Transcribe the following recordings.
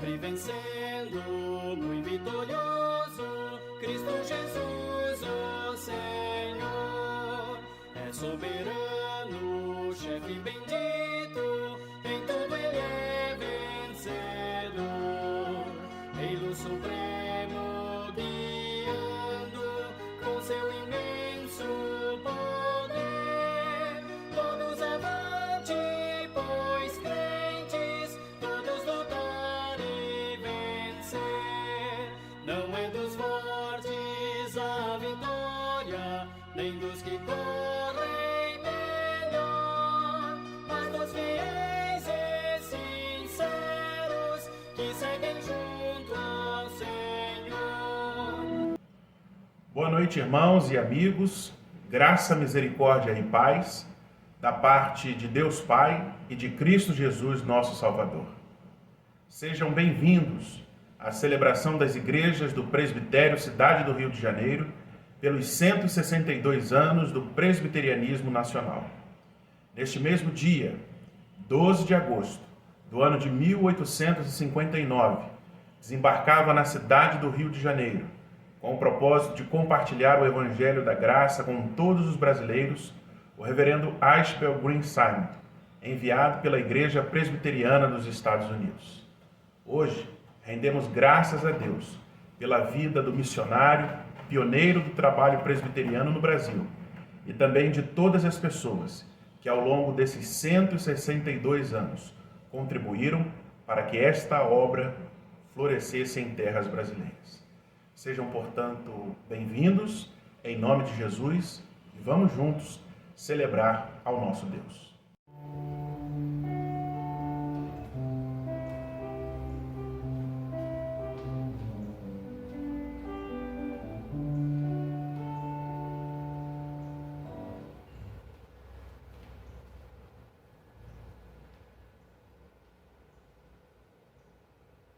sempre vencendo, muito vitorioso, Cristo Jesus, o Senhor, é soberano, chefe bendito, em tudo ele é vencedor, Rei do Supremo, guiando com seu imenso poder, todos avante, pois crentes, todos lutar e vencer. Não é dos fortes a vitória, nem dos que correm melhor, mas dos fiéis e sinceros que seguem junto ao Senhor. Boa noite, irmãos e amigos. Graça, misericórdia e paz da parte de Deus Pai e de Cristo Jesus, nosso Salvador. Sejam bem-vindos à celebração das igrejas do Presbitério Cidade do Rio de Janeiro pelos 162 anos do Presbiterianismo Nacional. Neste mesmo dia, 12 de agosto do ano de 1859, desembarcava na cidade do Rio de Janeiro, com o propósito de compartilhar o Evangelho da Graça com todos os brasileiros, o reverendo Ashbel Green Simon, enviado pela Igreja Presbiteriana dos Estados Unidos. Hoje, rendemos graças a Deus pela vida do missionário, pioneiro do trabalho presbiteriano no Brasil, e também de todas as pessoas que ao longo desses 162 anos contribuíram para que esta obra florescesse em terras brasileiras. Sejam, portanto, bem-vindos, em nome de Jesus, e vamos juntos celebrar ao nosso Deus.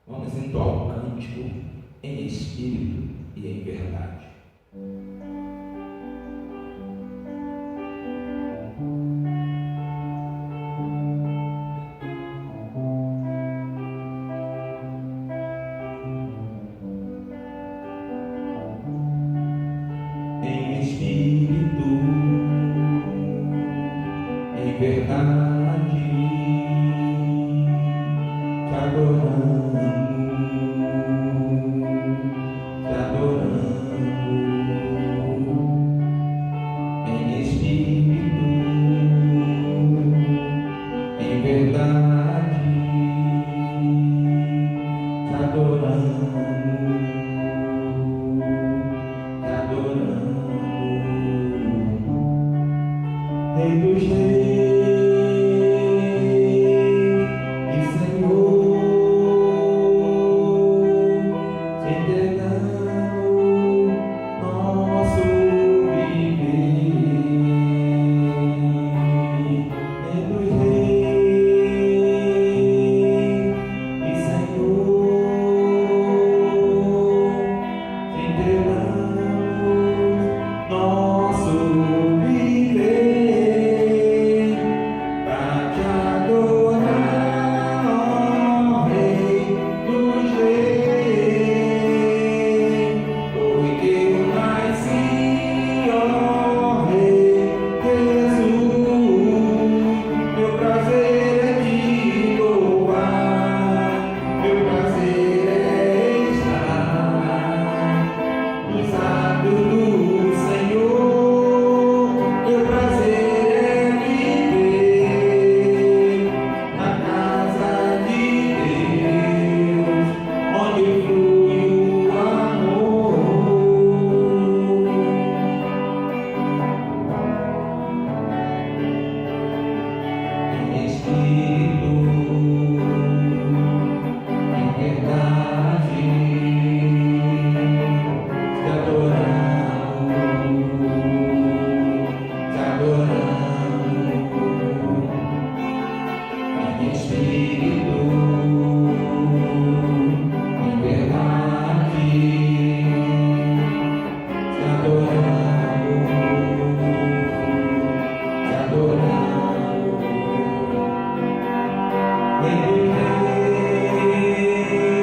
Vamos entoar o cântico em espírito e em verdade. Em espírito, em verdade, te adoramos, te adoramos. Em espírito, em verdade, te adoramos, te adoramos. Rei dos reis e Senhor, te entregamos nosso viver. Rei dos reis e Senhor, te entregamos nosso viver, pra te adorar, ó Rei dos reis. Foi que eu nasci, ó Rei Jesus. Meu prazer é te louvar, meu prazer é estar nos atos do Senhor. Meu prazer é viver na casa de Deus, onde flui o amor. Em espírito, em verdade, te adoramos, te adoramos. Em espírito, em verdade, te adoramos, te adoramos. Rei dos reis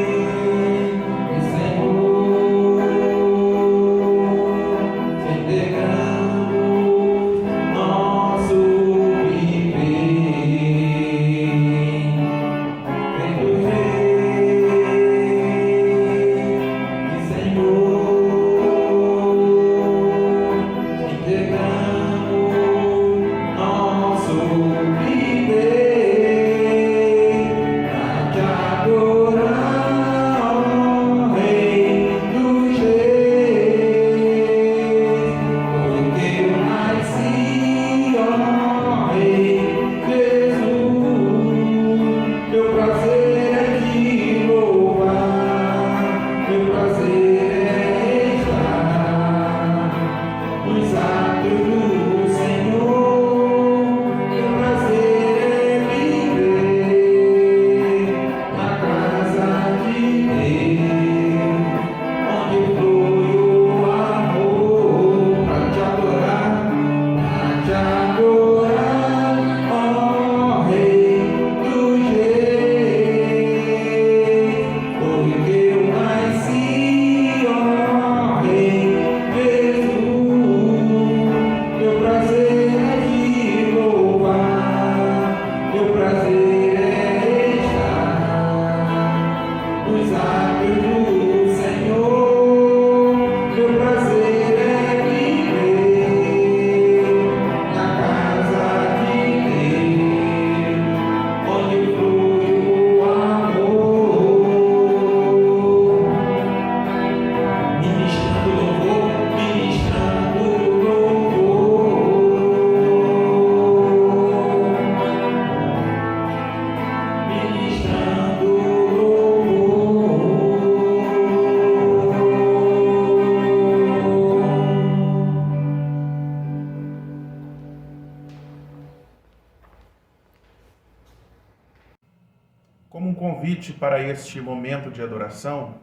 Como um convite para este momento de adoração,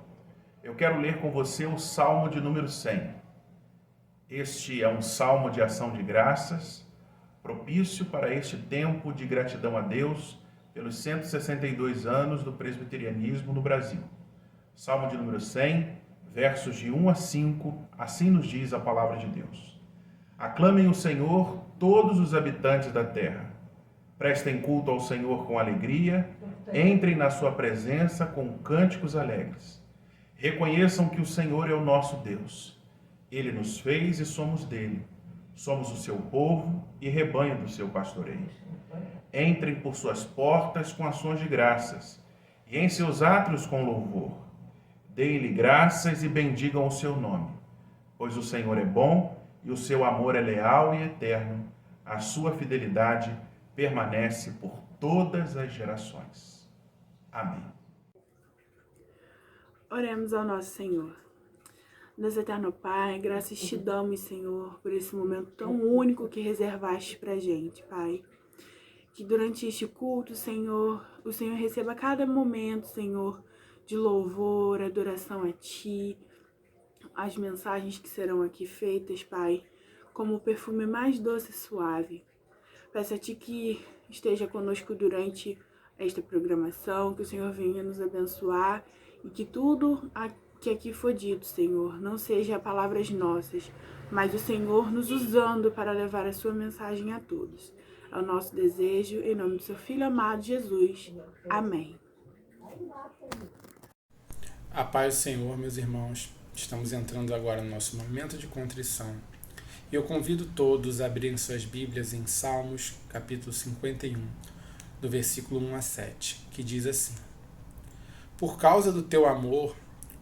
eu quero ler com você o Salmo de número 100. Este é um salmo de ação de graças, propício para este tempo de gratidão a Deus pelos 162 anos do presbiterianismo no Brasil. Salmo de número 100, versos de 1 a 5, assim nos diz a palavra de Deus. Aclamem o Senhor todos os habitantes da terra. Prestem culto ao Senhor com alegria, entrem na sua presença com cânticos alegres. Reconheçam que o Senhor é o nosso Deus. Ele nos fez e somos dele. Somos o seu povo e rebanho do seu pastoreio. Entrem por suas portas com ações de graças e em seus átrios com louvor. Deem-lhe graças e bendigam o seu nome, pois o Senhor é bom e o seu amor é leal e eterno. A sua fidelidade permanece por todas as gerações. Amém. Oremos ao nosso Senhor. Deus eterno Pai, graças te damos, Senhor, por esse momento tão único que reservaste pra gente, Pai. Que durante este culto, Senhor, o Senhor receba cada momento, Senhor, de louvor, adoração a Ti, as mensagens que serão aqui feitas, Pai, como o perfume mais doce e suave. Peço a Ti que esteja conosco durante esta programação, que o Senhor venha nos abençoar e que tudo que aqui for dito, Senhor, não seja palavras nossas, mas o Senhor nos usando para levar a sua mensagem a todos. É o nosso desejo, em nome do seu Filho amado Jesus. Amém. A paz do Senhor, meus irmãos. Estamos entrando agora no nosso momento de contrição. E eu convido todos a abrirem suas Bíblias em Salmos, capítulo 51, do versículo 1 a 7, que diz assim: Por causa do teu amor,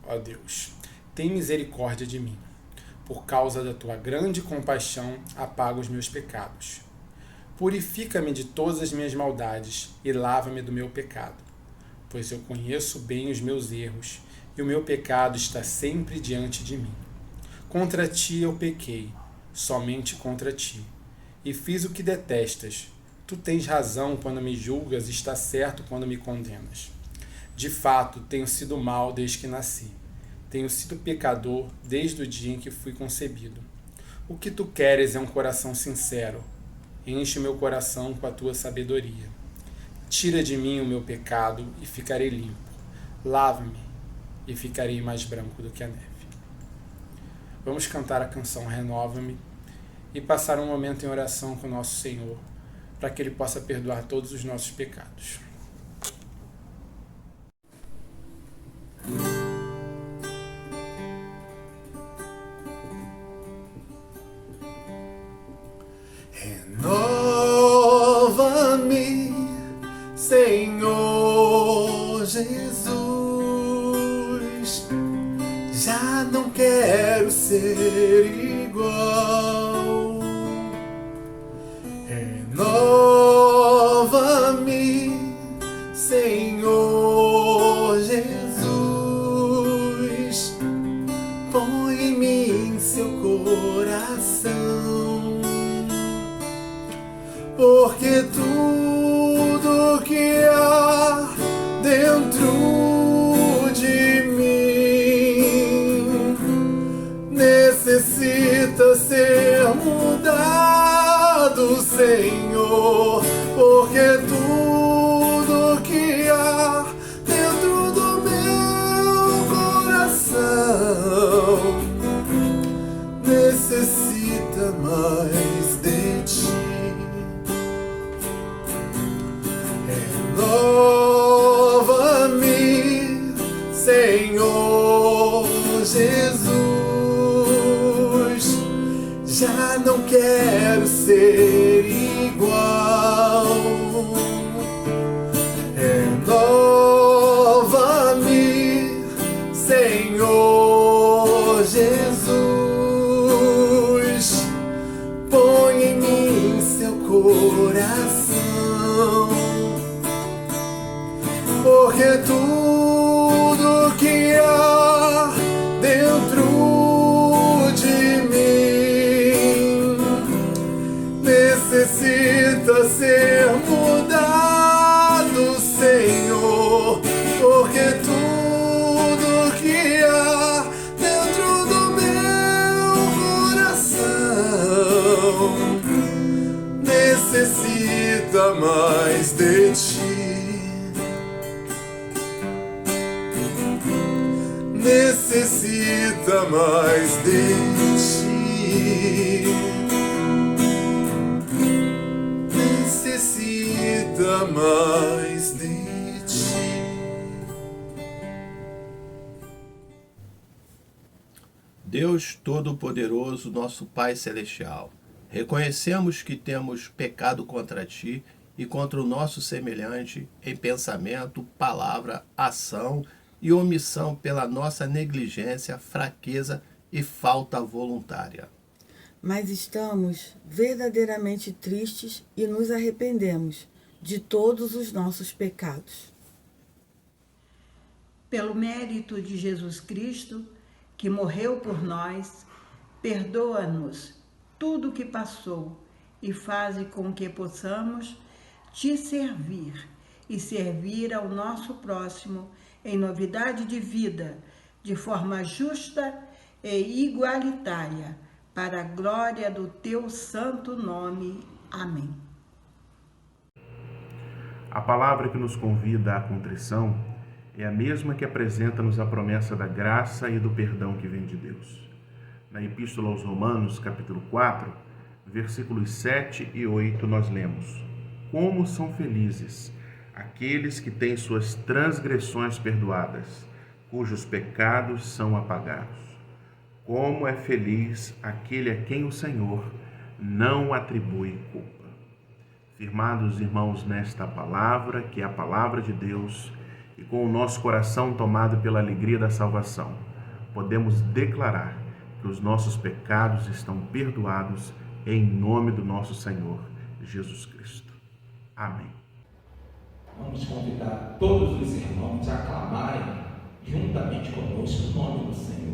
ó Deus, tem misericórdia de mim. Por causa da tua grande compaixão, apaga os meus pecados. Purifica-me de todas as minhas maldades e lava-me do meu pecado, pois eu conheço bem os meus erros e o meu pecado está sempre diante de mim. Contra ti eu pequei, somente contra ti, e fiz o que detestas. Tu tens razão quando me julgas e está certo quando me condenas. De fato, tenho sido mau desde que nasci. Tenho sido pecador desde o dia em que fui concebido. O que tu queres é um coração sincero. Enche meu coração com a tua sabedoria. Tira de mim o meu pecado e ficarei limpo. Lava-me e ficarei mais branco do que a neve. Vamos cantar a canção Renova-me e passar um momento em oração com o nosso Senhor, para que Ele possa perdoar todos os nossos pecados. Renova-me, Senhor Jesus. Já não quero ser igual. Renova-me, Senhor Jesus. Põe em mim seu coração, porque tudo que há dentro de mim necessita ser mudado, Senhor, porque tudo que há dentro do meu coração necessita mais de ti. Renova-me, Senhor Jesus. Já não quero ser igual. Renova-me, Senhor Jesus. Põe em mim seu coração, porque tudo que há dentro de mim necessita ser mudado, Senhor, necessita mais de ti. Necessita mais de ti. Deus Todo-Poderoso, nosso Pai Celestial, reconhecemos que temos pecado contra Ti e contra o nosso semelhante em pensamento, palavra, ação e omissão pela nossa negligência, fraqueza e falta voluntária. Mas estamos verdadeiramente tristes e nos arrependemos de todos os nossos pecados. Pelo mérito de Jesus Cristo, que morreu por nós, perdoa-nos tudo o que passou e faze com que possamos te servir e servir ao nosso próximo em novidade de vida, de forma justa e igualitária, para a glória do teu santo nome. Amém. A palavra que nos convida à contrição é a mesma que apresenta-nos a promessa da graça e do perdão que vem de Deus. Na Epístola aos Romanos, capítulo 4, versículos 7 e 8, nós lemos: Como são felizes aqueles que têm suas transgressões perdoadas, cujos pecados são apagados. Como é feliz aquele a quem o Senhor não atribui culpa. Firmados, irmãos, nesta palavra, que é a palavra de Deus, e com o nosso coração tomado pela alegria da salvação, podemos declarar que os nossos pecados estão perdoados em nome do nosso Senhor Jesus Cristo. Amém. Vamos convidar todos os irmãos a aclamarem juntamente conosco o nome do Senhor.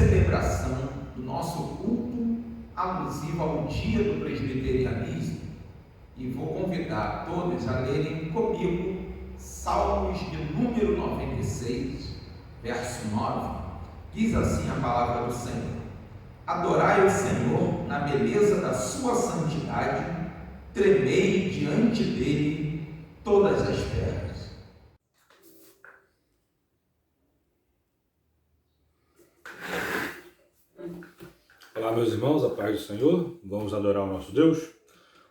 celebração do nosso culto alusivo ao dia do presbiterianismo, e vou convidar todos a lerem comigo Salmos de número 96, verso 9. Diz assim a palavra do Senhor: adorai o Senhor na beleza da sua santidade, tremei diante dele todas as terras. Olá, meus irmãos, a paz do Senhor. Vamos adorar o nosso Deus?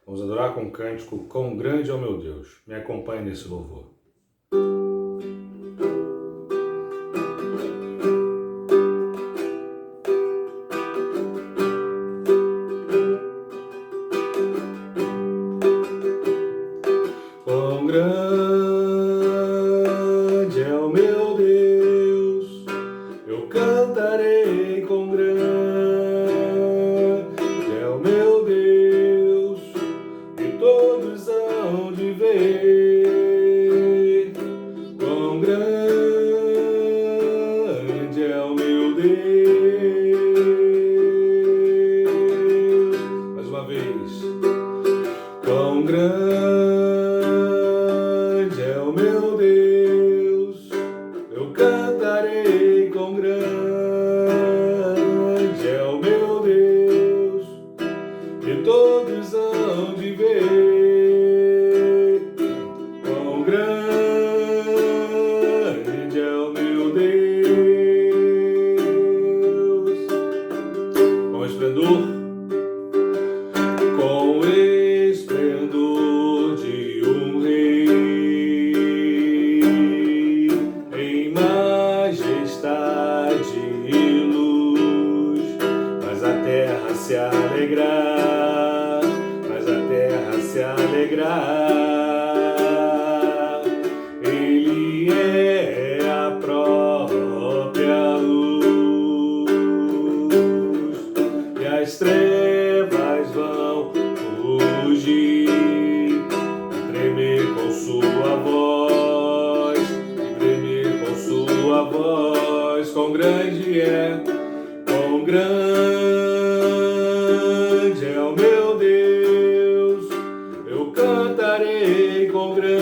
Vamos adorar com o cântico Quão Grande é o Meu Deus. Me acompanhe nesse louvor. Quão grande é o meu Deus, eu cantarei quão grande é o meu Deus, e todos hão de ver. Quão grande é o meu Deus. Mais uma vez. Quão grande é o meu Deus, eu cantarei quão grande é o meu Deus, e todos hão de ver. Quão grande é o meu Deus. Com esplendor, com esplendor de um rei, em majestade e luz, faz a terra se alegrar, faz a terra se alegrar. Ele é a própria luz, e as trevas vão fugir, e tremer com sua voz, e tremer com sua voz. Quão grande é, quão grande é o meu Deus, eu cantarei quão grande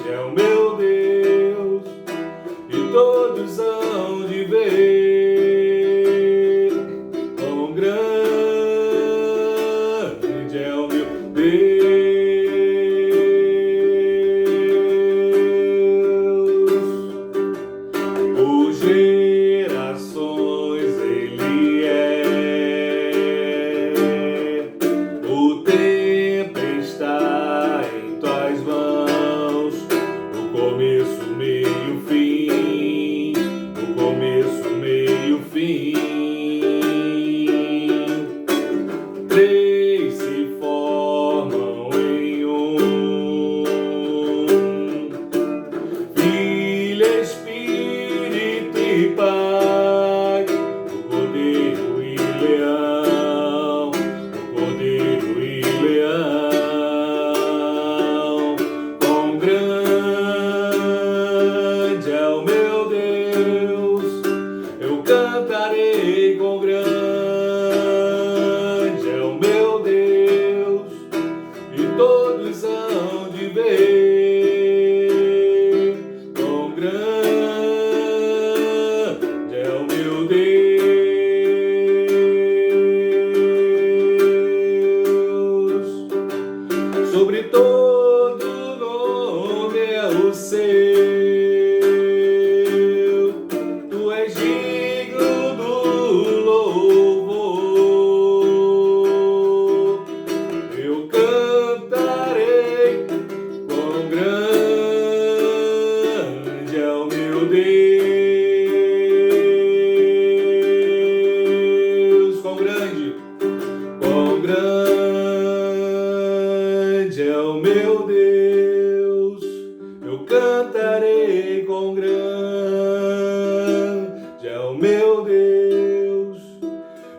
é o meu Deus, e todos hão de ver. Quão grande é o meu Deus. Por gerações ele é, o tempo está em tuas mãos, o começo, meio, fim, o começo, meio, fim. Três se formam em um, Filho, Espírito e Pai, o Cordeiro e Leão, o Cordeiro e Leão. Quão grande é o meu Deus, eu cantarei quão grande é o meu Deus, e todos hão de ver. Quão grande é o meu Deus. Sobre todo nome é o seu, tu és digno do louvor. Eu cantarei quão grande é o meu Deus. Quão grande é o meu Deus. Eu cantarei quão grande é o meu Deus,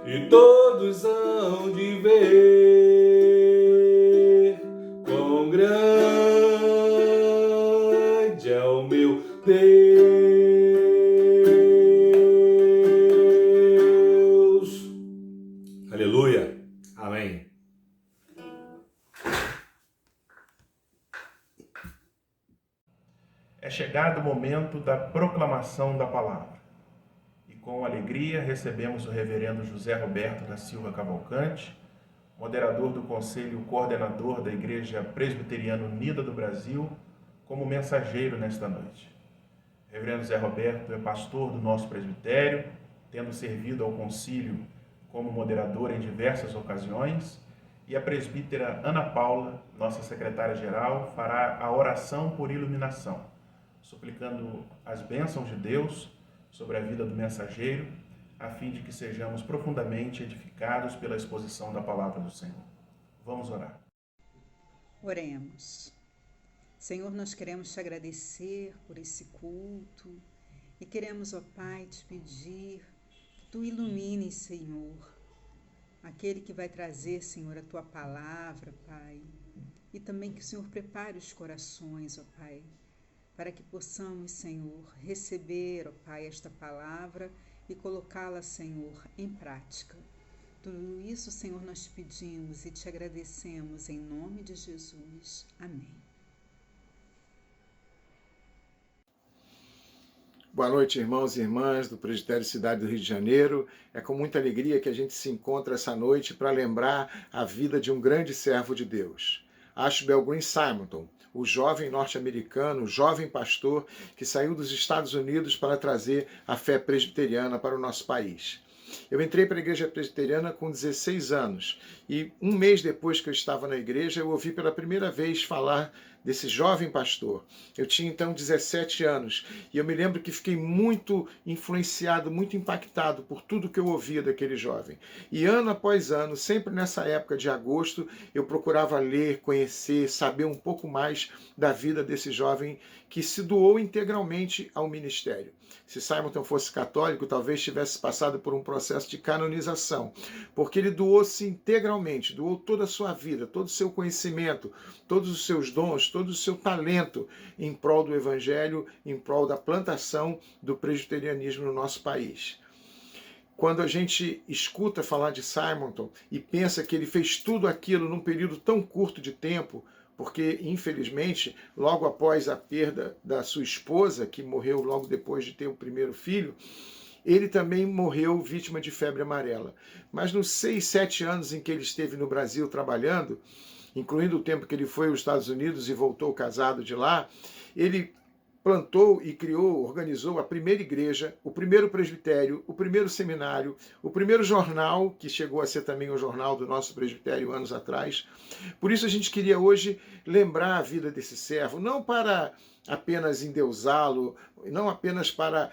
e todos hão de ver. Quão grande é o meu Deus. chegado o momento da proclamação da palavra. E com alegria recebemos o reverendo José Roberto da Silva Cavalcante, moderador do Conselho Coordenador da Igreja Presbiteriana Unida do Brasil, como mensageiro nesta noite. O reverendo José Roberto é pastor do nosso presbitério, tendo servido ao concílio como moderador em diversas ocasiões, e a presbítera Ana Paula, nossa secretária-geral, fará a oração por iluminação, suplicando as bênçãos de Deus sobre a vida do mensageiro, a fim de que sejamos profundamente edificados pela exposição da palavra do Senhor. Vamos orar. Oremos. Senhor, nós queremos te agradecer por esse culto e queremos, ó Pai, te pedir que tu ilumines, Senhor, aquele que vai trazer, Senhor, a tua palavra, Pai, e também que o Senhor prepare os corações, ó Pai, para que possamos, Senhor, receber, ó Pai, esta palavra e colocá-la, Senhor, em prática. Tudo isso, Senhor, nós te pedimos e te agradecemos em nome de Jesus. Amém. Boa noite, irmãos e irmãs do Presbitério Cidade do Rio de Janeiro. É com muita alegria que a gente se encontra essa noite para lembrar a vida de um grande servo de Deus, Ashbel Green Simonton, o jovem norte-americano, o jovem pastor que saiu dos Estados Unidos para trazer a fé presbiteriana para o nosso país. Eu entrei para a igreja presbiteriana com 16 anos e um mês depois que eu estava na igreja, eu ouvi pela primeira vez falar desse jovem pastor. Eu tinha então 17 anos e eu me lembro que fiquei muito influenciado, muito impactado por tudo que eu ouvia daquele jovem. E ano após ano, sempre nessa época de agosto, eu procurava ler, conhecer, saber um pouco mais da vida desse jovem que se doou integralmente ao ministério. Se Simonton fosse católico, talvez tivesse passado por um processo de canonização, porque ele doou-se integralmente, doou toda a sua vida, todo o seu conhecimento, todos os seus dons, todo o seu talento em prol do Evangelho, em prol da plantação do presbiterianismo no nosso país. Quando a gente escuta falar de Simonton e pensa que ele fez tudo aquilo num período tão curto de tempo, porque, infelizmente, logo após a perda da sua esposa, que morreu logo depois de ter o primeiro filho, ele também morreu vítima de febre amarela. Mas nos 6, 7 anos em que ele esteve no Brasil trabalhando, incluindo o tempo que ele foi aos Estados Unidos e voltou casado de lá, ele plantou e criou, organizou a primeira igreja, o primeiro presbitério, o primeiro seminário, o primeiro jornal, que chegou a ser também o jornal do nosso presbitério anos atrás. Por isso a gente queria hoje lembrar a vida desse servo, não para apenas endeusá-lo, não apenas para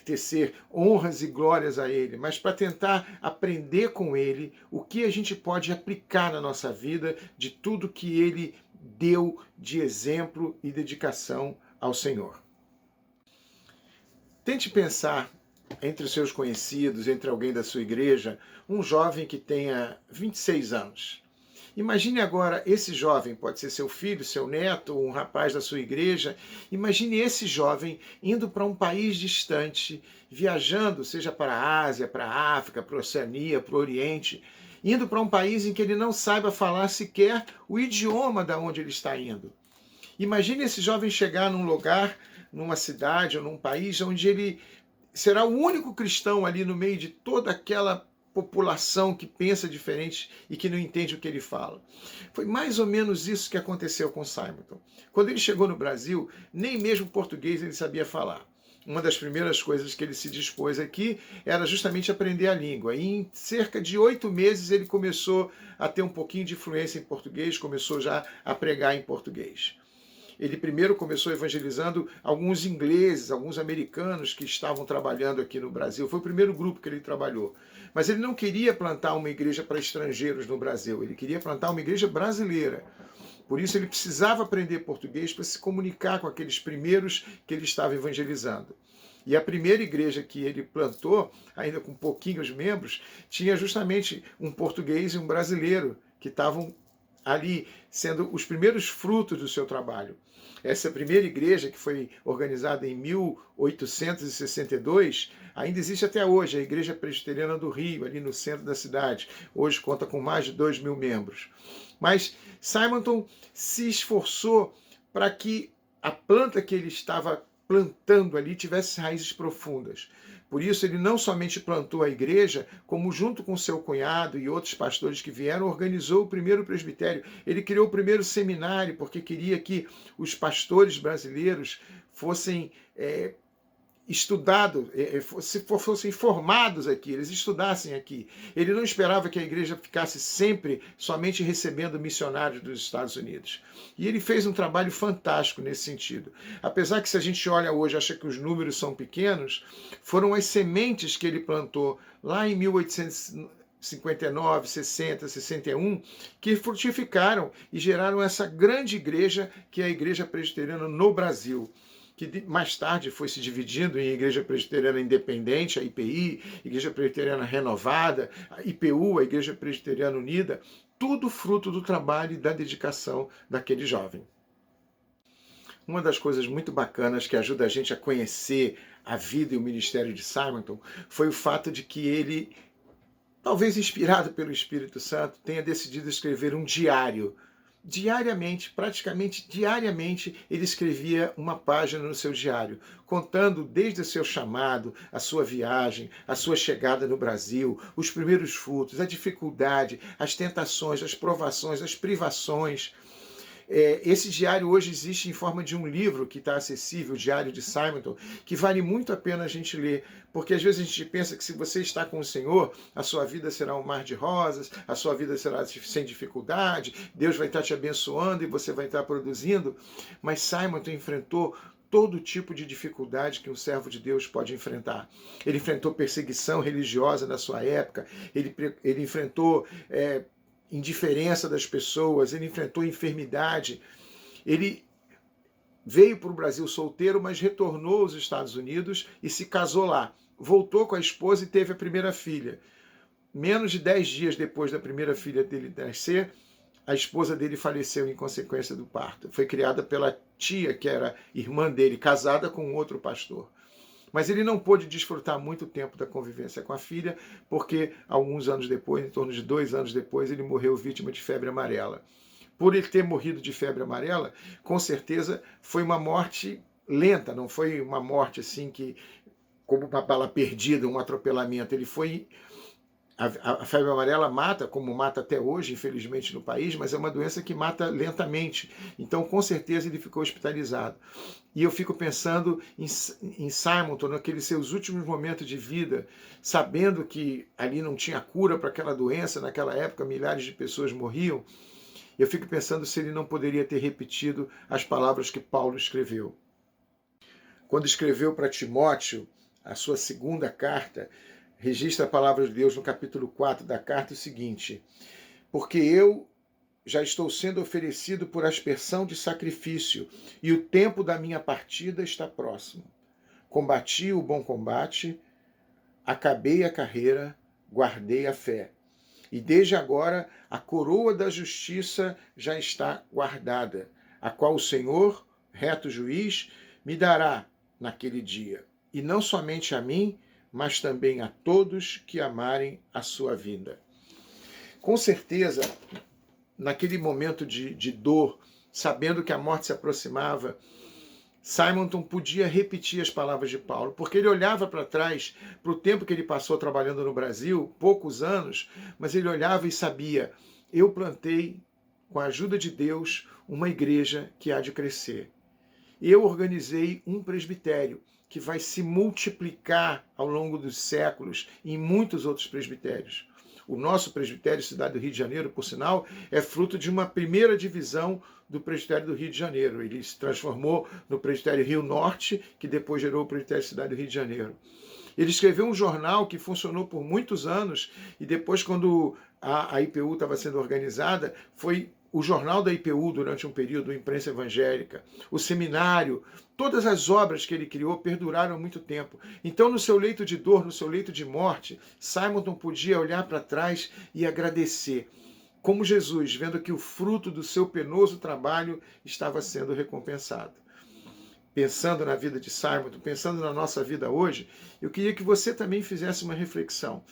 tecer honras e glórias a ele, mas para tentar aprender com ele o que a gente pode aplicar na nossa vida de tudo que ele deu de exemplo e dedicação ao Senhor. Tente pensar entre os seus conhecidos, entre alguém da sua igreja, um jovem que tenha 26 anos. Imagine agora esse jovem, pode ser seu filho, seu neto, um rapaz da sua igreja. Imagine esse jovem indo para um país distante, viajando, seja para a Ásia, para a África, para a Oceania, para o Oriente, indo para um país em que ele não saiba falar sequer o idioma da onde ele está indo. Imagine esse jovem chegar num lugar, numa cidade ou num país onde ele será o único cristão ali no meio de toda aquela população que pensa diferente e que não entende o que ele fala. Foi mais ou menos isso que aconteceu com Simonton. Quando ele chegou no Brasil, nem mesmo português ele sabia falar. Uma das primeiras coisas que ele se dispôs aqui era justamente aprender a língua. E em cerca de 8 meses ele começou a ter um pouquinho de fluência em português, começou já a pregar em português. Ele primeiro começou evangelizando alguns ingleses, alguns americanos que estavam trabalhando aqui no Brasil. Foi o primeiro grupo que ele trabalhou. Mas ele não queria plantar uma igreja para estrangeiros no Brasil, ele queria plantar uma igreja brasileira. Por isso ele precisava aprender português para se comunicar com aqueles primeiros que ele estava evangelizando. E a primeira igreja que ele plantou, ainda com pouquinhos membros, tinha justamente um português e um brasileiro que estavam ali sendo os primeiros frutos do seu trabalho. Essa primeira igreja, que foi organizada em 1862, ainda existe até hoje, a Igreja Presbiteriana do Rio, ali no centro da cidade. Hoje conta com mais de 2.000 membros. Mas Simonton se esforçou para que a planta que ele estava plantando ali tivesse raízes profundas. Por isso, ele não somente plantou a igreja, como junto com seu cunhado e outros pastores que vieram, organizou o primeiro presbitério. Ele criou o primeiro seminário, porque queria que os pastores brasileiros fossem estudados, fossem formados aqui, eles estudassem aqui. Ele não esperava que a igreja ficasse sempre somente recebendo missionários dos Estados Unidos. E ele fez um trabalho fantástico nesse sentido. Apesar que, se a gente olha hoje, acha que os números são pequenos, foram as sementes que ele plantou lá em 1859, 60, 61, que frutificaram e geraram essa grande igreja que é a Igreja Presbiteriana no Brasil, que mais tarde foi se dividindo em Igreja Presbiteriana Independente, a IPI, Igreja Presbiteriana Renovada, a IPU, a Igreja Presbiteriana Unida, tudo fruto do trabalho e da dedicação daquele jovem. Uma das coisas muito bacanas que ajuda a gente a conhecer a vida e o ministério de Simonton foi o fato de que ele, talvez inspirado pelo Espírito Santo, tenha decidido escrever um diário. Diariamente, praticamente diariamente, ele escrevia uma página no seu diário, contando desde o seu chamado, a sua viagem, a sua chegada no Brasil, os primeiros frutos, a dificuldade, as tentações, as provações, as privações. Esse diário hoje existe em forma de um livro que está acessível, o Diário de Simonton, que vale muito a pena a gente ler, porque às vezes a gente pensa que se você está com o Senhor, a sua vida será um mar de rosas, a sua vida será sem dificuldade, Deus vai estar te abençoando e você vai estar produzindo, mas Simonton enfrentou todo tipo de dificuldade que um servo de Deus pode enfrentar. Ele enfrentou perseguição religiosa na sua época, ele enfrentou indiferença das pessoas, ele enfrentou enfermidade. Ele veio para o Brasil solteiro, mas retornou aos Estados Unidos e se casou lá. Voltou com a esposa e teve a primeira filha. Menos de 10 dias depois da primeira filha dele nascer, a esposa dele faleceu em consequência do parto. Foi criada pela tia, que era irmã dele, casada com outro pastor. Mas ele não pôde desfrutar muito tempo da convivência com a filha, porque alguns anos depois, em torno de 2 anos depois, ele morreu vítima de febre amarela. Por ele ter morrido de febre amarela, com certeza foi uma morte lenta, não foi uma morte assim que, como uma bala perdida, um atropelamento. Ele foi... A febre amarela mata, como mata até hoje, infelizmente, no país, mas é uma doença que mata lentamente. Então, com certeza, ele ficou hospitalizado. E eu fico pensando em Simonton, naqueles seus últimos momentos de vida, sabendo que ali não tinha cura para aquela doença, naquela época milhares de pessoas morriam. Eu fico pensando se ele não poderia ter repetido as palavras que Paulo escreveu. Quando escreveu para Timóteo, a sua segunda carta, registra a palavra de Deus no capítulo 4 da carta o seguinte: porque eu já estou sendo oferecido por aspersão de sacrifício, e o tempo da minha partida está próximo. Combati o bom combate, acabei a carreira, guardei a fé. E desde agora a coroa da justiça já está guardada, a qual o Senhor, reto juiz, me dará naquele dia. E não somente a mim, mas também a todos que amarem a sua vinda. Com certeza, naquele momento de dor, sabendo que a morte se aproximava, Simonton podia repetir as palavras de Paulo, porque ele olhava para trás, para o tempo que ele passou trabalhando no Brasil, poucos anos, mas ele olhava e sabia: eu plantei, com a ajuda de Deus, uma igreja que há de crescer. Eu organizei um presbitério que vai se multiplicar ao longo dos séculos em muitos outros presbitérios. O nosso presbitério, Cidade do Rio de Janeiro, por sinal, é fruto de uma primeira divisão do presbitério do Rio de Janeiro. Ele se transformou no presbitério Rio Norte, que depois gerou o presbitério Cidade do Rio de Janeiro. Ele escreveu um jornal que funcionou por muitos anos, e depois, quando a IPU estava sendo organizada, foi o jornal da IPU durante um período, a imprensa evangélica, o seminário, todas as obras que ele criou perduraram muito tempo. Então, no seu leito de dor, no seu leito de morte, Simonton podia olhar para trás e agradecer, como Jesus, vendo que o fruto do seu penoso trabalho estava sendo recompensado. Pensando na vida de Simonton, pensando na nossa vida hoje, eu queria que você também fizesse uma reflexão.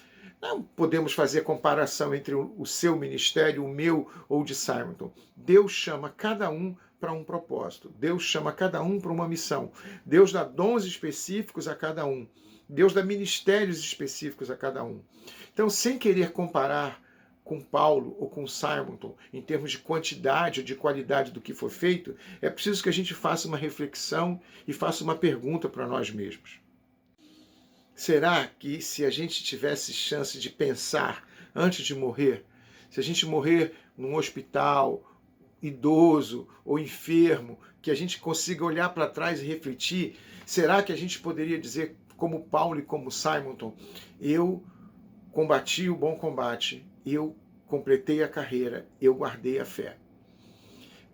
Não podemos fazer comparação entre o seu ministério, o meu ou o de Simonton. Deus chama cada um para um propósito. Deus chama cada um para uma missão. Deus dá dons específicos a cada um. Deus dá ministérios específicos a cada um. Então, sem querer comparar com Paulo ou com Simonton, em termos de quantidade ou de qualidade do que foi feito, é preciso que a gente faça uma reflexão e faça uma pergunta para nós mesmos. Será que se a gente tivesse chance de pensar antes de morrer, se a gente morrer num hospital, idoso ou enfermo, que a gente consiga olhar para trás e refletir, será que a gente poderia dizer, como Paulo e como Simonton, eu combati o bom combate, eu completei a carreira, eu guardei a fé?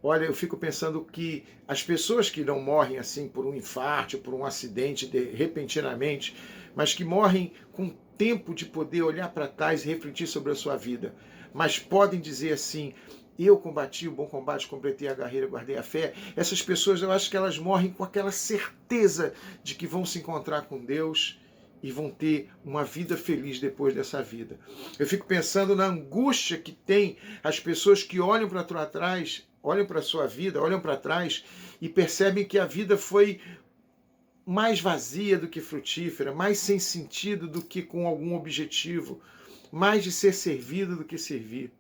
Olha, eu fico pensando que as pessoas que não morrem assim por um infarto, por um acidente repentinamente, mas que morrem com tempo de poder olhar para trás e refletir sobre a sua vida, mas podem dizer assim, eu combati o bom combate, completei a carreira, guardei a fé. Essas pessoas, eu acho que elas morrem com aquela certeza de que vão se encontrar com Deus e vão ter uma vida feliz depois dessa vida. Eu fico pensando na angústia que tem as pessoas que olham para trás, olham para a sua vida, olham para trás e percebem que a vida foi mais vazia do que frutífera, mais sem sentido do que com algum objetivo, mais de ser servido do que servir.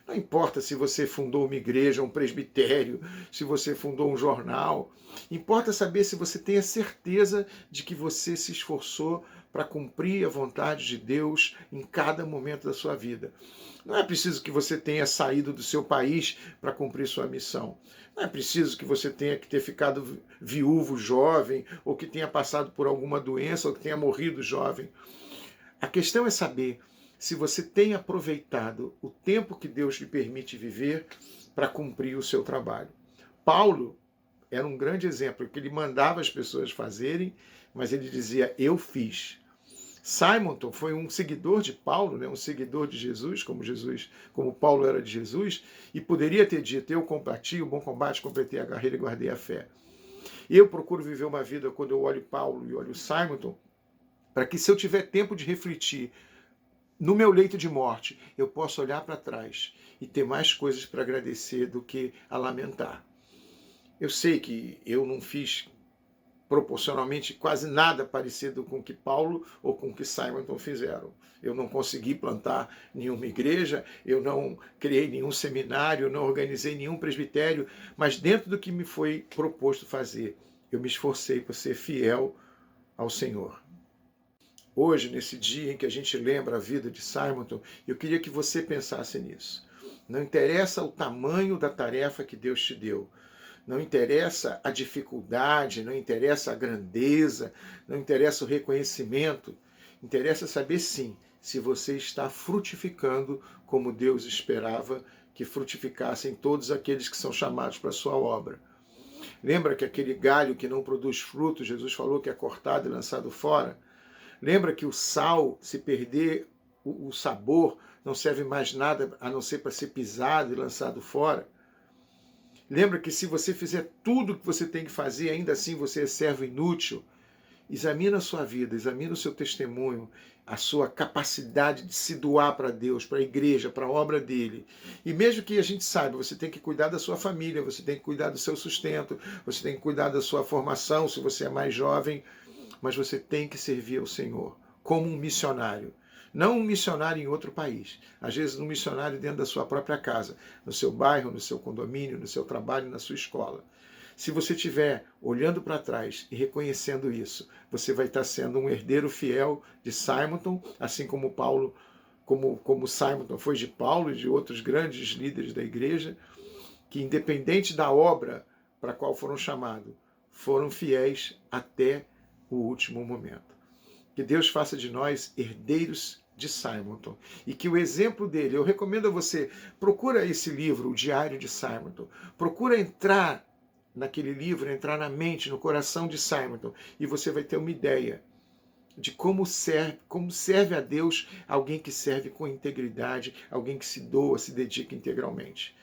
Não importa se você fundou uma igreja, um presbitério, se você fundou um jornal. Importa saber se você tem a certeza de que você se esforçou para cumprir a vontade de Deus em cada momento da sua vida. Não é preciso que você tenha saído do seu país para cumprir sua missão. Não é preciso que você tenha que ter ficado viúvo jovem, ou que tenha passado por alguma doença, ou que tenha morrido jovem. A questão é saber se você tem aproveitado o tempo que Deus lhe permite viver para cumprir o seu trabalho. Paulo era um grande exemplo, que ele mandava as pessoas fazerem, mas ele dizia, eu fiz. Simonton foi um seguidor de Paulo, um seguidor de Jesus, como Paulo era de Jesus, e poderia ter dito, eu combati o bom combate, completei a carreira e guardei a fé. Eu procuro viver uma vida, quando eu olho Paulo e olho Simonton, para que se eu tiver tempo de refletir no meu leito de morte, eu posso olhar para trás e ter mais coisas para agradecer do que a lamentar. Eu sei que eu não fiz proporcionalmente quase nada parecido com o que Paulo ou com o que Simonton fizeram. Eu não consegui plantar nenhuma igreja, eu não criei nenhum seminário, eu não organizei nenhum presbitério, mas dentro do que me foi proposto fazer, eu me esforcei para ser fiel ao Senhor. Hoje, nesse dia em que a gente lembra a vida de Simonton, eu queria que você pensasse nisso. Não interessa o tamanho da tarefa que Deus te deu. Não interessa a dificuldade, não interessa a grandeza, não interessa o reconhecimento. Interessa saber, sim, se você está frutificando como Deus esperava que frutificassem todos aqueles que são chamados para a sua obra. Lembra que aquele galho que não produz fruto, Jesus falou que é cortado e lançado fora? Lembra que o sal, se perder o sabor, não serve mais nada a não ser para ser pisado e lançado fora? Lembra que se você fizer tudo o que você tem que fazer, ainda assim você é servo inútil? Examina a sua vida, examina o seu testemunho, a sua capacidade de se doar para Deus, para a igreja, para a obra dele. E mesmo que a gente saiba, você tem que cuidar da sua família, você tem que cuidar do seu sustento, você tem que cuidar da sua formação, se você é mais jovem, mas você tem que servir ao Senhor como um missionário. Não um missionário em outro país. Às vezes um missionário dentro da sua própria casa, no seu bairro, no seu condomínio, no seu trabalho, na sua escola. Se você estiver olhando para trás e reconhecendo isso, você vai estar sendo um herdeiro fiel de Simonton, assim como Paulo, como Simonton foi de Paulo e de outros grandes líderes da igreja, que independente da obra para a qual foram chamados, foram fiéis até o último momento. Que Deus faça de nós herdeiros de Simonton e que o exemplo dele, eu recomendo a você, procura esse livro, o Diário de Simonton, procura entrar naquele livro, entrar na mente, no coração de Simonton, e você vai ter uma ideia de como serve a Deus alguém que serve com integridade, alguém que se doa, se dedica integralmente.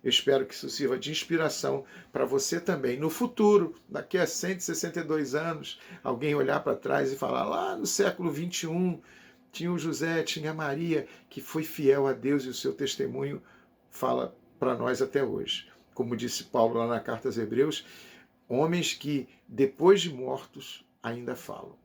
Eu espero que isso sirva de inspiração para você também. No futuro, daqui a 162 anos, alguém olhar para trás e falar, lá no século 21, tinha o José, tinha a Maria, que foi fiel a Deus e o seu testemunho fala para nós até hoje. como disse Paulo lá na carta aos Hebreus, homens que depois de mortos ainda falam.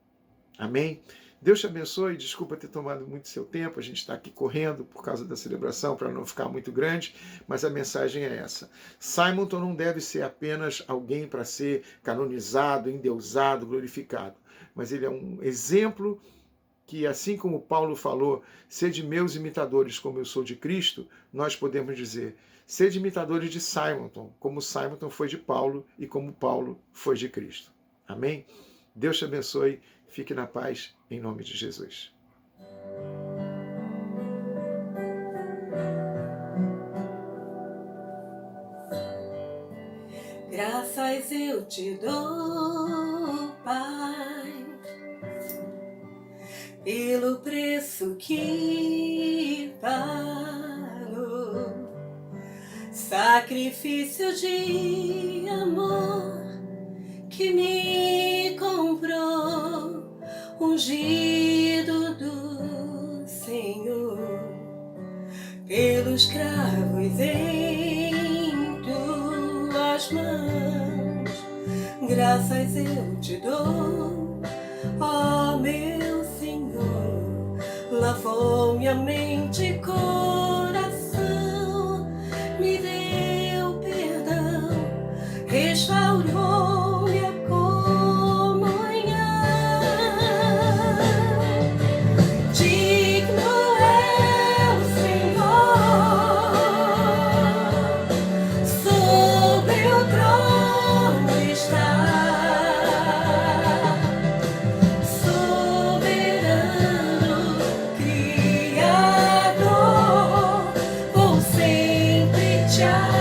Amém? Deus te abençoe, desculpa ter tomado muito seu tempo, a gente está aqui correndo por causa da celebração para não ficar muito grande, mas a mensagem é essa. Simonton não deve ser apenas alguém para ser canonizado, endeusado, glorificado, mas ele é um exemplo que, assim como Paulo falou, sede meus imitadores como eu sou de Cristo, nós podemos dizer, sede imitadores de Simonton, como Simonton foi de Paulo e como Paulo foi de Cristo. Amém? Deus te abençoe, fique na paz, em nome de Jesus. Graças eu te dou, Pai, pelo preço que pago, sacrifício de amor que me comprou, ungido do Senhor, pelos cravos em tuas mãos. Graças eu te dou, ó meu Senhor, lavou minha mente e coração, me deu perdão, restaurou minha comunhão. Digno é o Senhor, sobre o trono está, soberano Criador, vou sempre te adorar.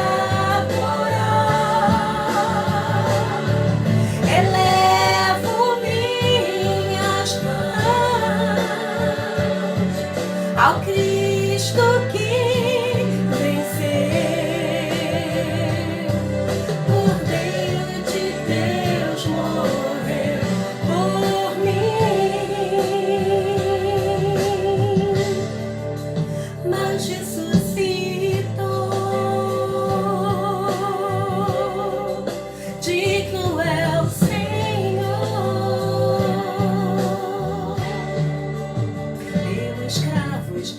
Elevo minhas mãos ao Cristo que venceu, Cordeiro de Deus morreu por mim, mas ressuscitou. Digno é o Senhor, pelos cravos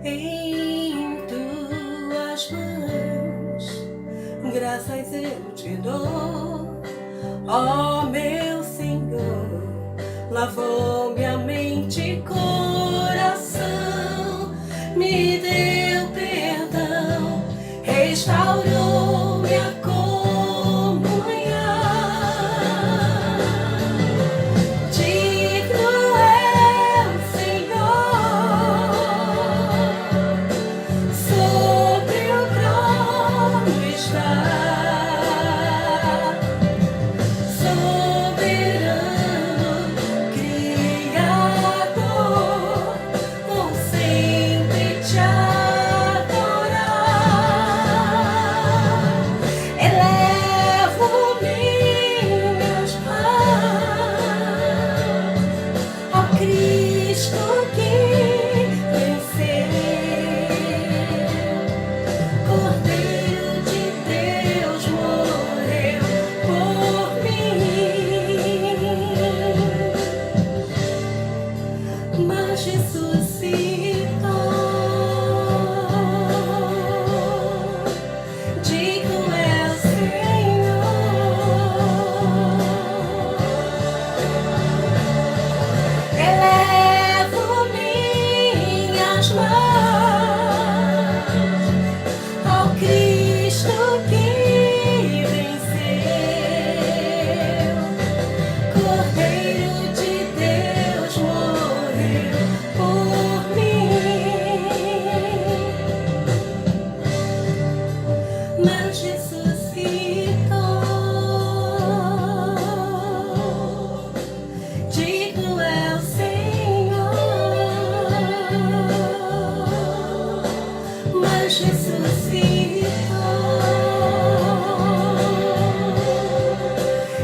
em tuas mãos. Graças eu te dou, ó meu Senhor, lavou minha mente e coração, me deu perdão, restaurou minha comunhão. Digno é o Senhor, sobre o trono está, soberano Criador, vou sempre te adorar. Elevo minhas mãos ao Cristo que venceu, Cordeiro de Deus morreu por mim, mas ressuscitou. Digno é o Senhor. Elevo minhas mãos ao Cristo que venceu, Cordeiro de Deus morreu por mim, mas ressuscitou. Digno é o Senhor, mas ressuscitou.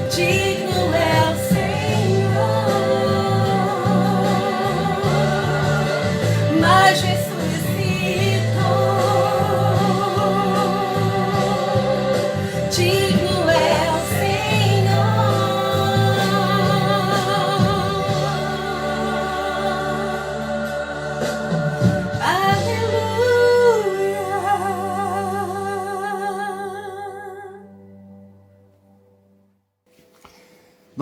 Digno é o Senhor,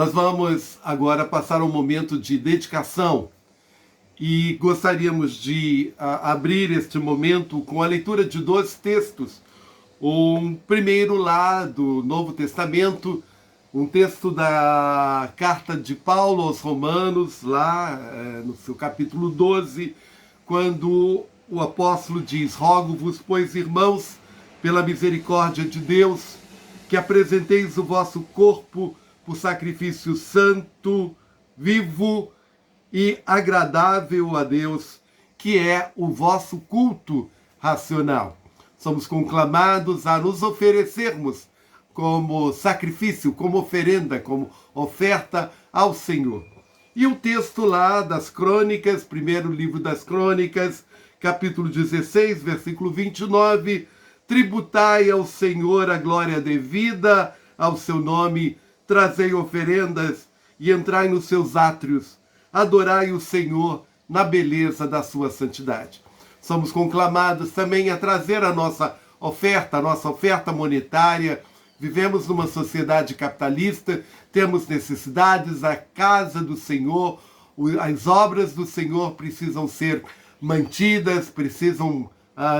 Nós vamos agora passar um momento de dedicação e gostaríamos de abrir este momento com a leitura de 2 textos. Um primeiro lá do Novo Testamento, um texto da carta de Paulo aos Romanos, lá no seu capítulo 12, quando o apóstolo diz: rogo-vos, pois, irmãos, pela misericórdia de Deus, que apresenteis o vosso corpo por sacrifício santo, vivo e agradável a Deus, que é o vosso culto racional. Somos conclamados a nos oferecermos como sacrifício, como oferenda, como oferta ao Senhor. E o texto lá das Crônicas, primeiro livro das Crônicas, capítulo 16, versículo 29, tributai ao Senhor a glória devida ao seu nome, trazei oferendas e entrai nos seus átrios, adorai o Senhor na beleza da sua santidade. Somos conclamados também a trazer a nossa oferta monetária. Vivemos numa sociedade capitalista, temos necessidades, a casa do Senhor, as obras do Senhor precisam ser mantidas, precisam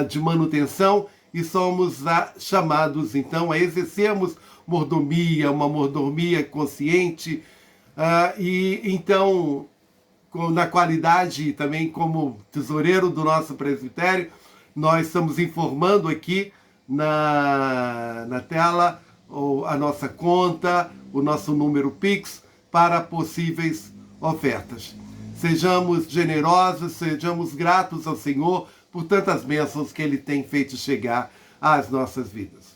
de manutenção, e somos chamados então a exercermos mordomia, uma mordomia consciente, e então, na qualidade também como tesoureiro do nosso presbitério, nós estamos informando aqui na tela a nossa conta, o nosso número Pix para possíveis ofertas. Sejamos generosos, sejamos gratos ao Senhor por tantas bênçãos que Ele tem feito chegar às nossas vidas.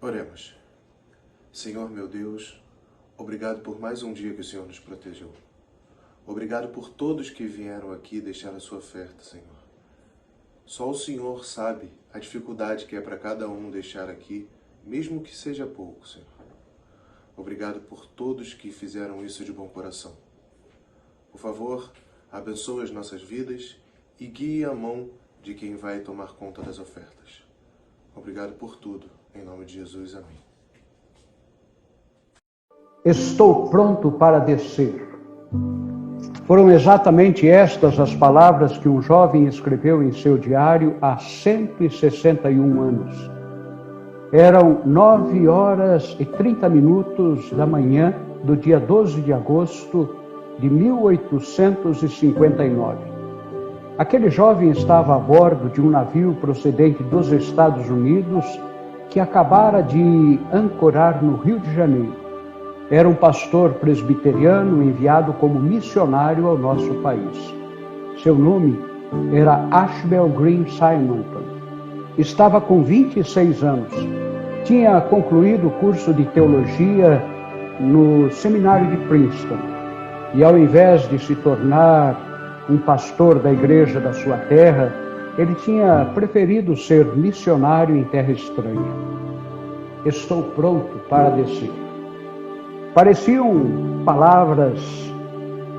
Oremos. Senhor meu Deus, obrigado por mais um dia que o Senhor nos protegeu. Obrigado por todos que vieram aqui deixar a sua oferta, Senhor. Só o Senhor sabe a dificuldade que é para cada um deixar aqui, mesmo que seja pouco, Senhor. Obrigado por todos que fizeram isso de bom coração. Por favor, abençoe as nossas vidas e guie a mão de quem vai tomar conta das ofertas. Obrigado por tudo. Em nome de Jesus, amém. Estou pronto para descer. Foram exatamente estas as palavras que um jovem escreveu em seu diário há 161 anos. Eram 9h30 da manhã do dia 12 de agosto de 1859. Aquele jovem estava a bordo de um navio procedente dos Estados Unidos que acabara de ancorar no Rio de Janeiro. Era um pastor presbiteriano enviado como missionário ao nosso país. Seu nome era Ashbel Green Simonton. Estava com 26 anos. Tinha concluído o curso de teologia no seminário de Princeton. E ao invés de se tornar um pastor da igreja da sua terra, ele tinha preferido ser missionário em terra estranha. Estou pronto para descer. Pareciam palavras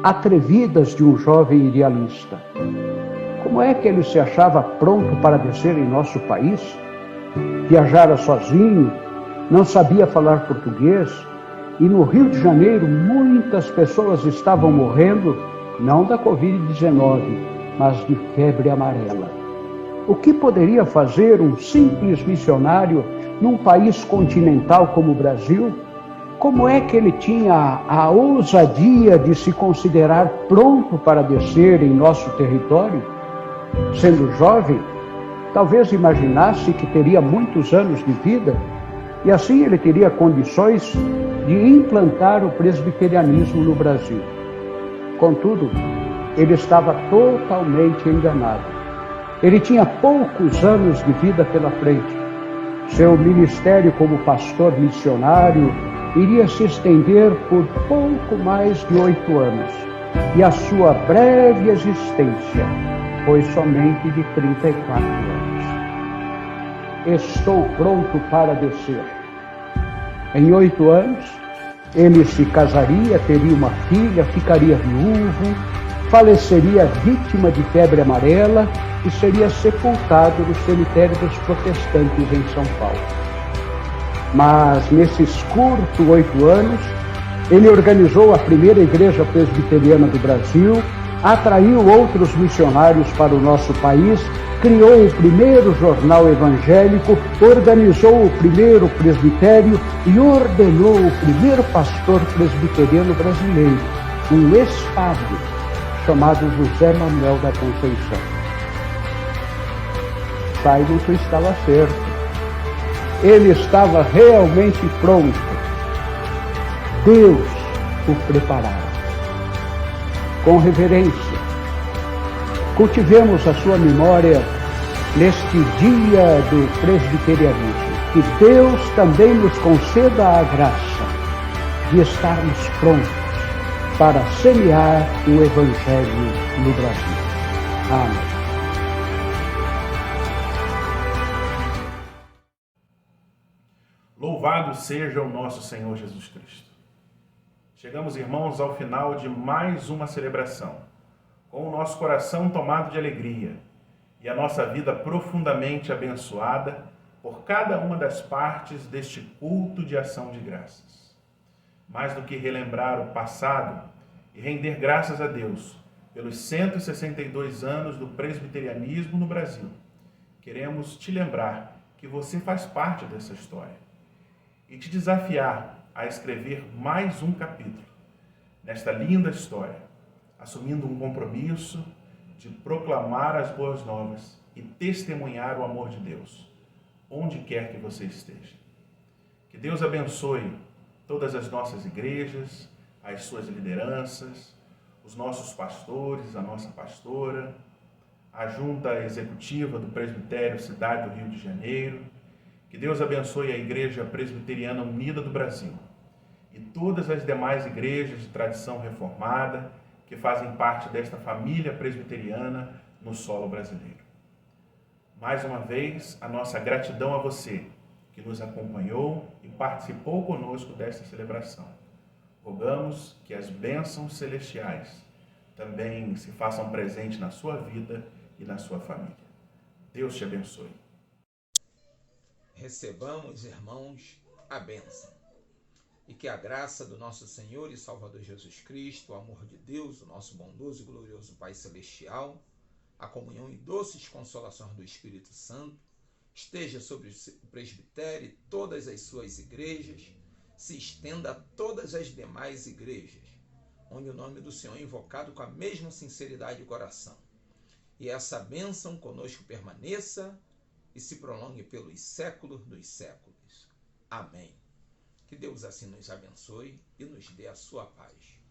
atrevidas de um jovem idealista. Como é que ele se achava pronto para descer em nosso país? Viajara sozinho, não sabia falar português, e no Rio de Janeiro muitas pessoas estavam morrendo, não da Covid-19, mas de febre amarela. O que poderia fazer um simples missionário num país continental como o Brasil? Como é que ele tinha a ousadia de se considerar pronto para descer em nosso território? Sendo jovem, talvez imaginasse que teria muitos anos de vida e assim ele teria condições de implantar o presbiterianismo no Brasil. Contudo, ele estava totalmente enganado. Ele tinha poucos anos de vida pela frente. Seu ministério como pastor missionário iria se estender por pouco mais de 8 anos, e a sua breve existência foi somente de 34 anos. Estou pronto para descer. Em 8 anos, ele se casaria, teria uma filha, ficaria viúvo, faleceria vítima de febre amarela e seria sepultado no cemitério dos protestantes em São Paulo. Mas nesses curtos 8 anos, ele organizou a primeira igreja presbiteriana do Brasil, atraiu outros missionários para o nosso país, criou o primeiro jornal evangélico, organizou o primeiro presbitério e ordenou o primeiro pastor presbiteriano brasileiro, um ex-padre chamado José Manuel da Conceição. Simonton estava certo. Ele estava realmente pronto. Deus o preparara. Com reverência, cultivemos a sua memória neste dia do presbiterianismo. Que Deus também nos conceda a graça de estarmos prontos para semear o Evangelho no Brasil. Amém. Louvado seja o nosso Senhor Jesus Cristo. Chegamos, irmãos, ao final de mais uma celebração, com o nosso coração tomado de alegria e a nossa vida profundamente abençoada por cada uma das partes deste culto de ação de graças. Mais do que relembrar o passado e render graças a Deus pelos 162 anos do presbiterianismo no Brasil, queremos te lembrar que você faz parte dessa história e te desafiar a escrever mais um capítulo nesta linda história, assumindo um compromisso de proclamar as boas novas e testemunhar o amor de Deus, onde quer que você esteja. Que Deus abençoe todas as nossas igrejas, as suas lideranças, os nossos pastores, a nossa pastora, a junta executiva do Presbitério Cidade do Rio de Janeiro. Que Deus abençoe a Igreja Presbiteriana Unida do Brasil e todas as demais igrejas de tradição reformada que fazem parte desta família presbiteriana no solo brasileiro. Mais uma vez, a nossa gratidão a você que nos acompanhou e participou conosco desta celebração. Rogamos que as bênçãos celestiais também se façam presentes na sua vida e na sua família. Deus te abençoe. Recebamos, irmãos, a bênção. E que a graça do nosso Senhor e Salvador Jesus Cristo, o amor de Deus, o nosso bondoso e glorioso Pai Celestial, a comunhão e doces consolações do Espírito Santo, esteja sobre o presbitério e todas as suas igrejas, se estenda a todas as demais igrejas, onde o nome do Senhor é invocado com a mesma sinceridade de coração. E essa bênção conosco permaneça e se prolongue pelos séculos dos séculos. Amém. Que Deus assim nos abençoe e nos dê a sua paz.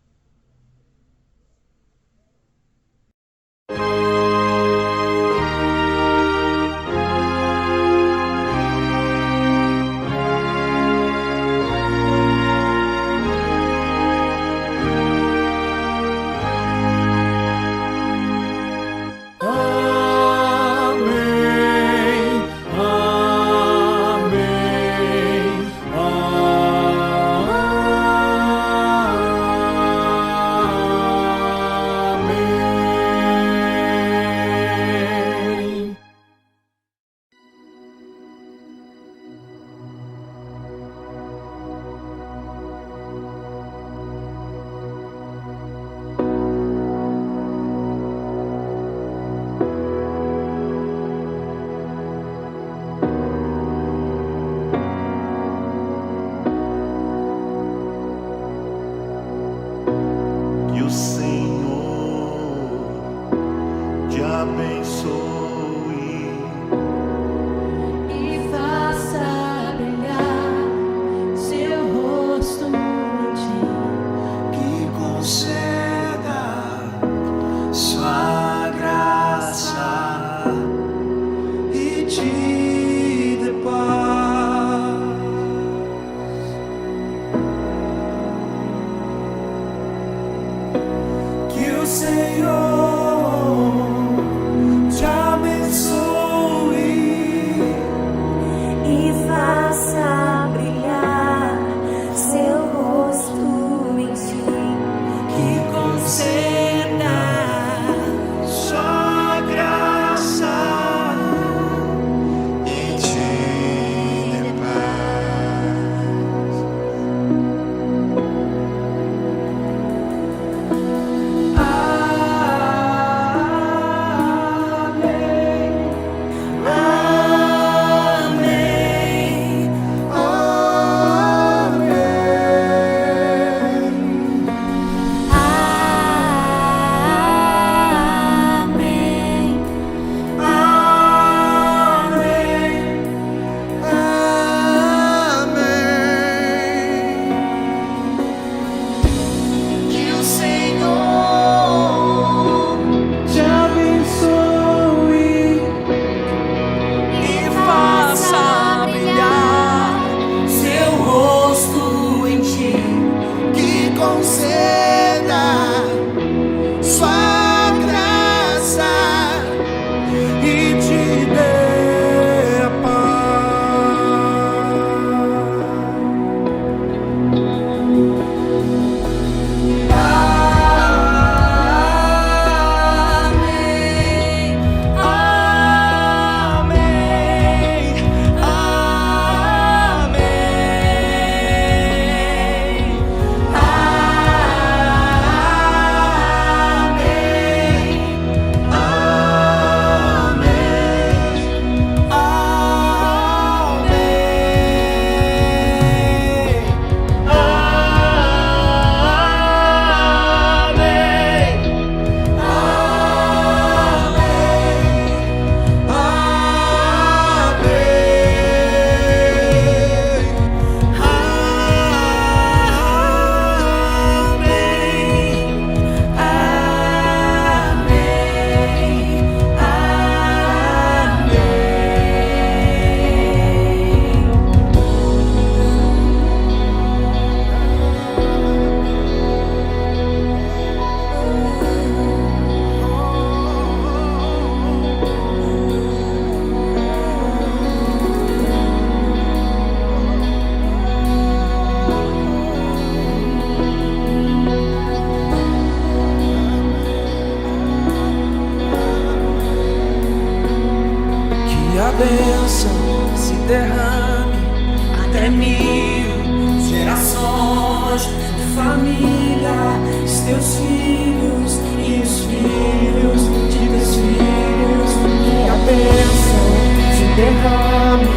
família, os teus filhos e os filhos de teus filhos. Que a bênção se derrame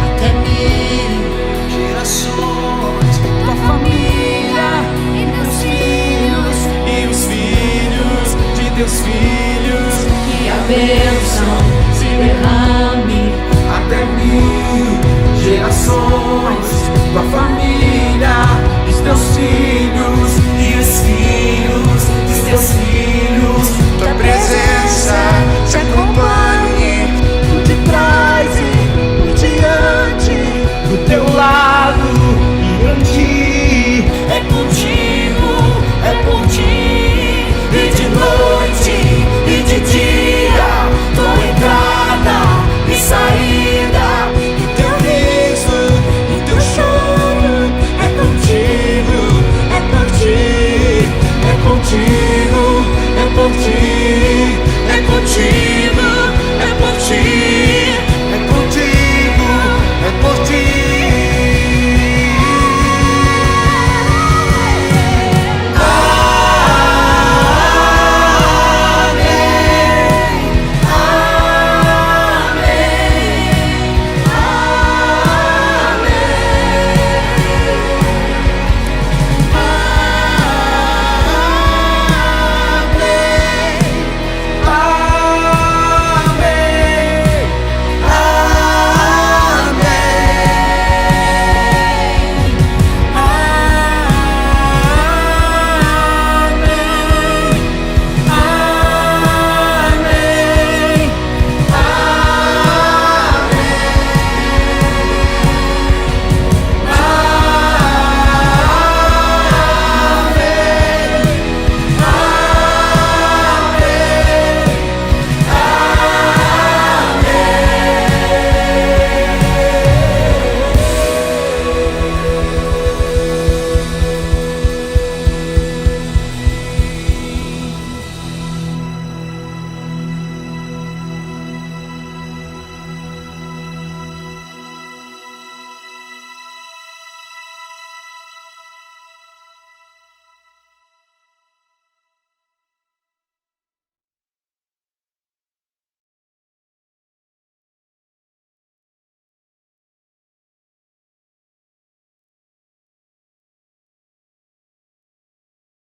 até 1000 gerações. Tua família e teus filhos e os filhos de teus filhos. Que a bênção